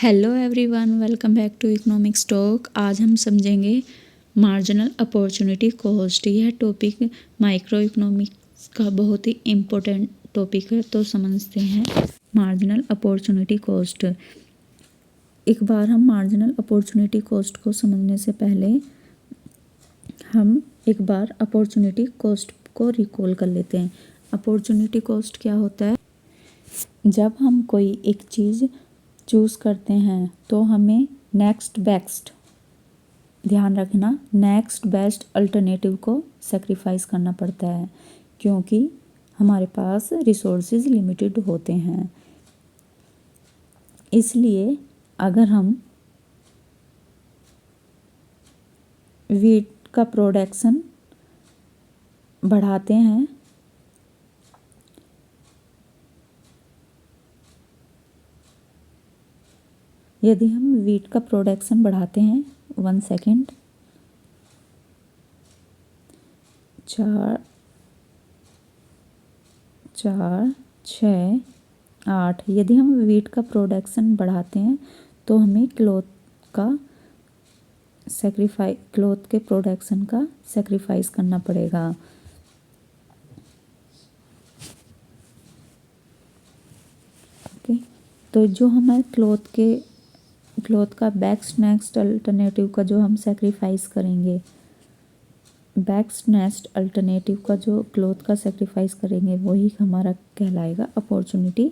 Hello everyone, welcome back to economics talk. आज हम समझेंगे मार्जिनल अपॉर्चुनिटी कॉस्ट। यह टॉपिक माइक्रो इकोनॉमिक्स का बहुत ही इम्पोर्टेंट टॉपिक है, तो समझते हैं मार्जिनल अपॉर्चुनिटी कॉस्ट। एक बार हम मार्जिनल अपॉर्चुनिटी कॉस्ट को समझने से पहले हम एक बार अपॉर्चुनिटी कॉस्ट को रिकॉल कर लेते हैं। अपॉर्चुनिटी कॉस्ट क्या होता है? जब हम कोई एक चीज़ चूज़ करते हैं तो हमें नेक्स्ट बेस्ट, ध्यान रखना, नेक्स्ट बेस्ट अल्टरनेटिव को सेक्रीफाइस करना पड़ता है, क्योंकि हमारे पास रिसोर्सेज लिमिटेड होते हैं। इसलिए अगर हम वीट का प्रोडक्शन बढ़ाते हैं यदि हम वीट का प्रोडक्शन बढ़ाते हैं 1 सेकेंड 4 4 6 8 यदि हम वीट का प्रोडक्शन बढ़ाते हैं तो हमें क्लॉथ के प्रोडक्शन का सेक्रीफाइस करना पड़ेगा। ओके, तो जो हमारे क्लॉथ का नेक्स्ट अल्टरनेटिव का जो हम सेक्रीफाइस करेंगे, नेक्स्ट अल्टरनेटिव का जो क्लॉथ का सेक्रीफाइस करेंगे वही हमारा कहलाएगा अपॉर्चुनिटी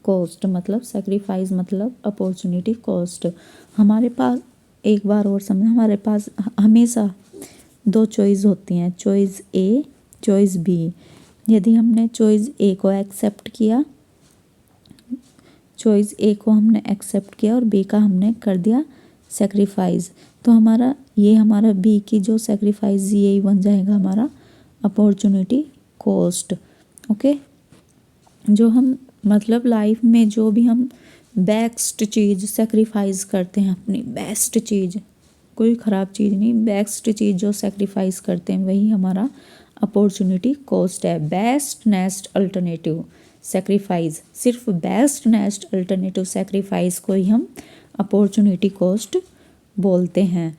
कॉस्ट। मतलब सेक्रीफाइस मतलब अपॉर्चुनिटी कॉस्ट। हमारे पास एक बार और समझ, हमारे पास हमेशा 2 चॉइस होती हैं, चॉइस ए, चॉइस बी। यदि हमने चॉइस ए को एक्सेप्ट किया, चॉइस ए को हमने एक्सेप्ट किया और बी का हमने कर दिया सेक्रीफाइस, तो हमारा बी की जो सेक्रीफाइस यही बन जाएगा हमारा अपॉर्चुनिटी कॉस्ट। ओके, जो हम मतलब लाइफ में जो भी हम बेस्ट चीज़ सेक्रीफाइस करते हैं, अपनी बेस्ट चीज़, कोई ख़राब चीज़ नहीं, बेस्ट चीज़ जो सेक्रीफाइस करते हैं वही हमारा अपॉर्चुनिटी कॉस्ट है। बेस्ट नेक्स्ट अल्टरनेटिव सेक्रीफाइस, सिर्फ बेस्ट नेक्स्ट अल्टरनेटिव सेक्रीफाइस को ही हम अपॉर्चुनिटी कॉस्ट बोलते हैं।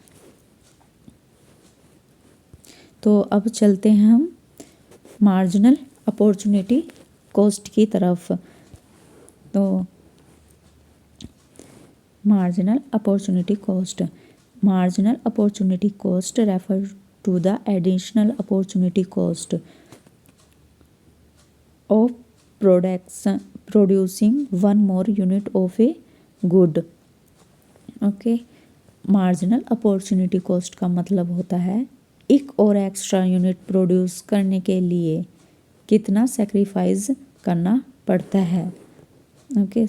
तो अब चलते हैं हम मार्जिनल अपॉर्चुनिटी कॉस्ट की तरफ। तो marginal opportunity cost refer to the additional opportunity cost of producing one more unit of a good. Okay, marginal opportunity cost का मतलब होता है एक और एक्स्ट्रा यूनिट प्रोड्यूस करने के लिए कितना सेक्रीफाइस करना पड़ता है। Okay,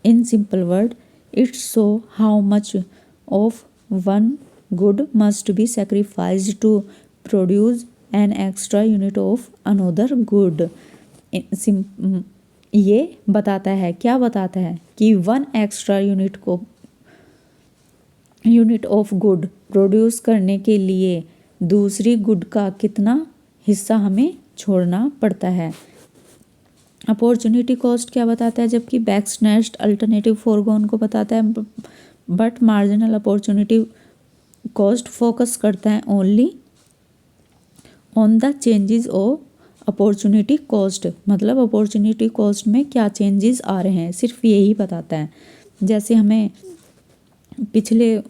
in simple word it's show how much of one good must be sacrificed to produce an extra unit of another good. ये बताता है, क्या बताता है कि one extra unit of good produce करने के लिए दूसरी गुड का कितना हिस्सा हमें छोड़ना पड़ता है। अपॉर्चुनिटी कॉस्ट क्या बताता है? जबकि बेस्ट नेक्स्ट अल्टरनेटिव फोरगोन को बताता है, but marginal opportunity cost focus करता है only on the changes of opportunity cost. मतलब अपॉर्चुनिटी कॉस्ट में क्या चेंजेस आ रहे हैं, सिर्फ यही बताता है। जैसे हमें पिछले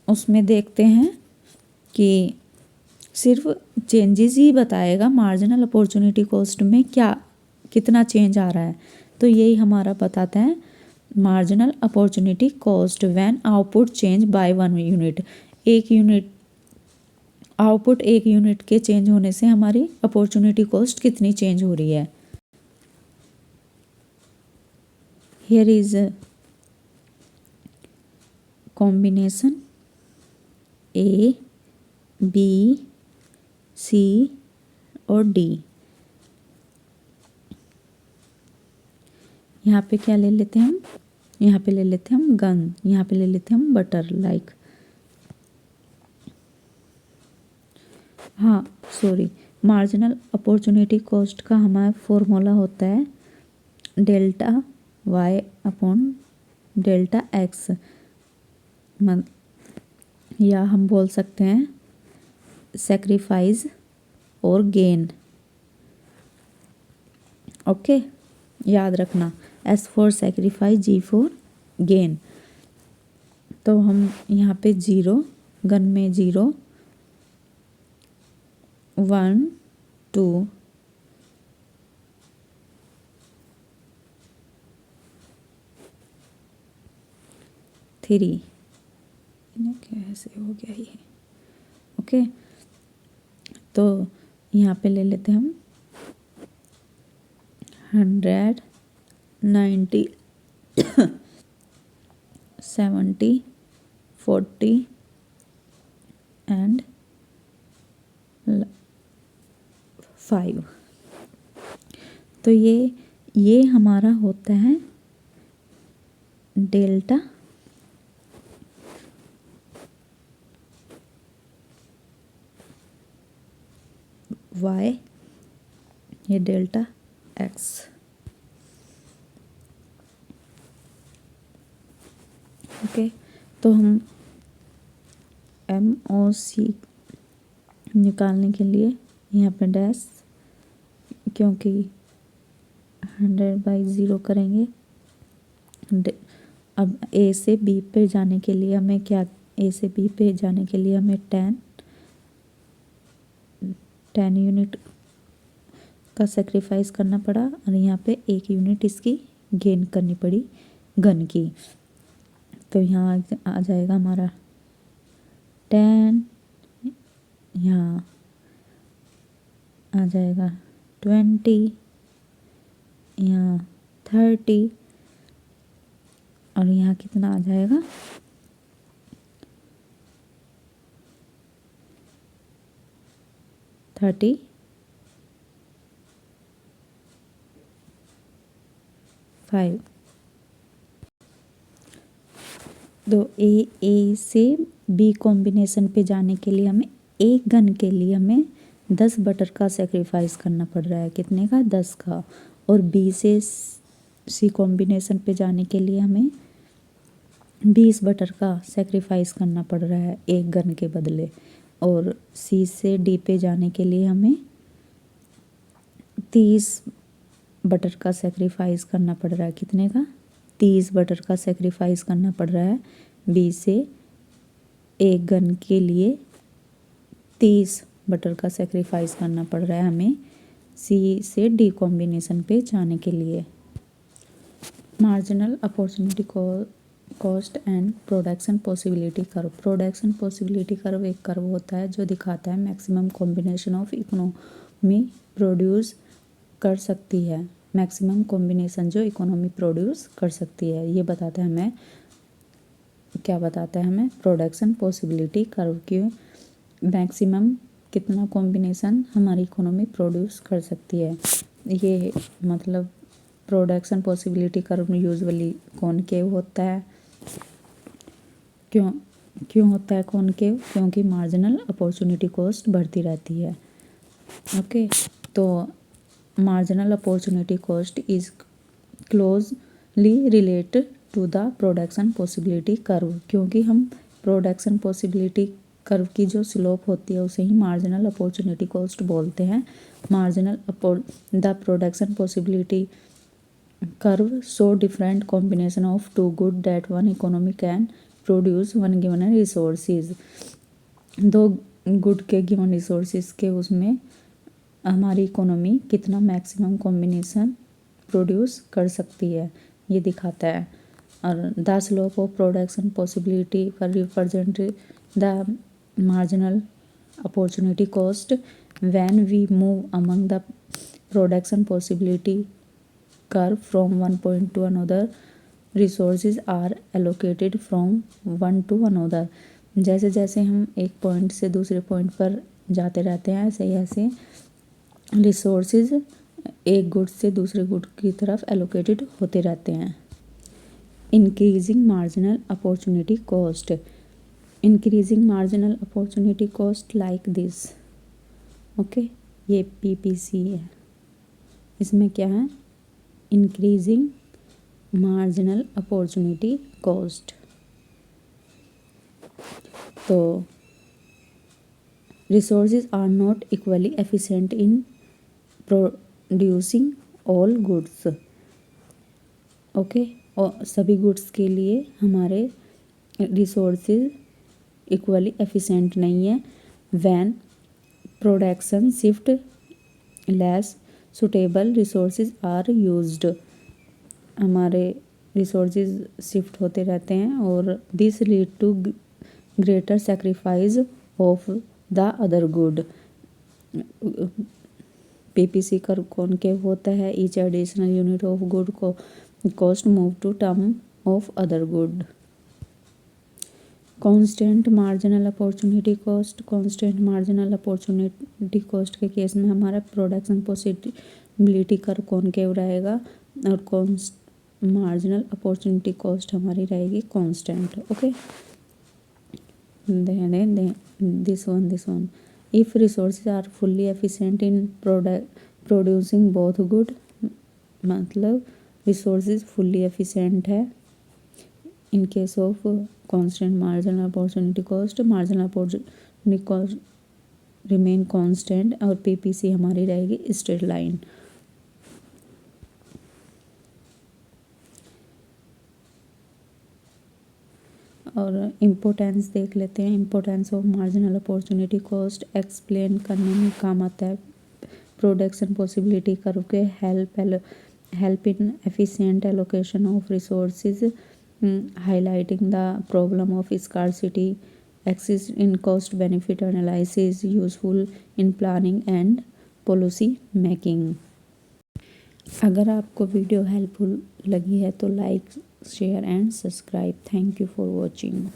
उसमें देखते हैं कि सिर्फ चेंजेस ही बताएगा मार्जिनल अपॉर्चुनिटी कॉस्ट में कितना चेंज आ रहा है। तो यही हमारा बताता है marginal opportunity cost when output change bye 1 unit. Output 1 unit के चेंज होने से हमारी अपॉर्चुनिटी कॉस्ट कितनी चेंज हो रही है। Here is combination A, B, C और डी। यहाँ पे क्या ले लेते हैं हम? यहाँ पे ले लेते हैं हम गन, यहाँ पे ले लेते हैं हम बटर, लाइक, हाँ सॉरी, मार्जिनल अपॉर्चुनिटी कॉस्ट का हमारा फॉर्मूला होता है delta Y upon delta X, या हम बोल सकते हैं सेक्रीफाइस और गेन। ओके, याद रखना, S for sacrifice, G for gain. तो हम यहाँ पे 0, गन में 0, 1 2 3, कैसे हो गया ये। ओके, तो यहाँ पे ले लेते हैं हम 100, 90, 70, 40 एंड 5। तो ये हमारा होता है डेल्टा वाई, ये डेल्टा एक्स। ओके, तो हम एम और सी निकालने के लिए यहाँ पे डैश, क्योंकि 100/0 करेंगे। अब ए से बी पे जाने के लिए हमें क्या, ए से बी पे जाने के लिए हमें 10 यूनिट का सेक्रीफाइस करना पड़ा, और यहाँ पे 1 यूनिट इसकी गेन करनी पड़ी गन की। तो यहाँ आ जाएगा हमारा 10, यहाँ आ जाएगा 20, यहाँ 30, और यहाँ कितना आ जाएगा 35। तो ए से बी कॉम्बिनेशन पे जाने के लिए हमें एक गन के लिए हमें 10 बटर का सेक्रीफाइस करना पड़ रहा है। कितने का? 10 का। और बी से सी कॉम्बिनेशन पे जाने के लिए हमें 20 बटर का सेक्रीफाइस करना पड़ रहा है एक गन के बदले। और सी से डी पे जाने के लिए हमें 30 बटर का सेक्रीफाइस करना पड़ रहा है। कितने का? 30 बटर का सेक्रीफाइस करना पड़ रहा है बी से एक गन के लिए 30 बटर का सेक्रीफाइस करना पड़ रहा है हमें सी से डी कॉम्बिनेशन पे जाने के लिए। Marginal opportunity cost and production possibility curve. Production possibility curve एक कर्व होता है जो दिखाता है maximum combination of economy produce कर सकती है, मैक्सिमम कॉम्बिनेशन जो इकोनॉमी प्रोड्यूस कर सकती है। ये बताता है हमें, क्या बताता है हमें? प्रोडक्शन पॉसिबिलिटी कर्व की मैक्सिमम कितना कॉम्बिनेशन हमारी इकोनॉमी प्रोड्यूस कर सकती है। ये मतलब production possibility curve usually concave होता है। क्यों होता है कॉनकेव? क्योंकि मार्जिनल अपॉर्चुनिटी कॉस्ट बढ़ती रहती है। ओके, तो marginal opportunity cost is closely related to the production possibility curve. क्योंकि हम प्रोडक्शन पॉसिबिलिटी कर्व की जो स्लोप होती है उसे ही मार्जिनल अपॉर्चुनिटी कॉस्ट बोलते हैं। The production possibility curve show different combination of two good that one economy can produce one given resources. दो गुड के गिवन रिसोर्सेज के उसमें हमारी इकोनॉमी कितना मैक्सिमम कॉम्बिनेशन प्रोड्यूस कर सकती है, ये दिखाता है। और the slope of production possibility curve represent the marginal opportunity cost when we move among the production possibility curve from one point to another, resources are allocated from one to another. जैसे जैसे हम एक point से दूसरे point पर जाते रहते हैं ऐसे ऐसे रिसोर्सेज एक गुड से दूसरे गुड की तरफ एलोकेटेड होते रहते हैं। Increasing marginal opportunity cost. Increasing marginal opportunity cost like this. Okay, ये PPC है। इसमें क्या है? Increasing marginal opportunity cost. तो resources are not equally efficient in producing all goods. Okay, और सभी गुड्स के लिए हमारे रिसोर्सेज इक्वली एफिशिएंट नहीं है। When production shift less suitable resources are used. हमारे रिसोर्सेज शिफ्ट होते रहते हैं और this lead to greater sacrifice of the other good. PPC curve concave होता है। Each additional unit of good को cost move to term of other good. Constant marginal opportunity cost. Constant marginal opportunity cost के case में हमारा production possibility curve concave रहेगा और marginal opportunity cost हमारी रहेगी constant. Okay, this one if resources are fully efficient in producing both good, मतलब resources fully efficient है। In case of constant marginal opportunity cost, marginal opportunity cost remain constant और PPC हमारी रहेगी straight line. और importance देख लेते हैं। Importance of marginal opportunity cost explain करने में काम आता है। प्रोडक्शन पॉसिबिलिटी कर्व के help in efficient allocation of resources, highlighting the problem of scarcity, exists in cost benefit analysis, useful in planning and policy making। अगर आपको video helpful लगी है तो like, share and subscribe. Thank you for watching.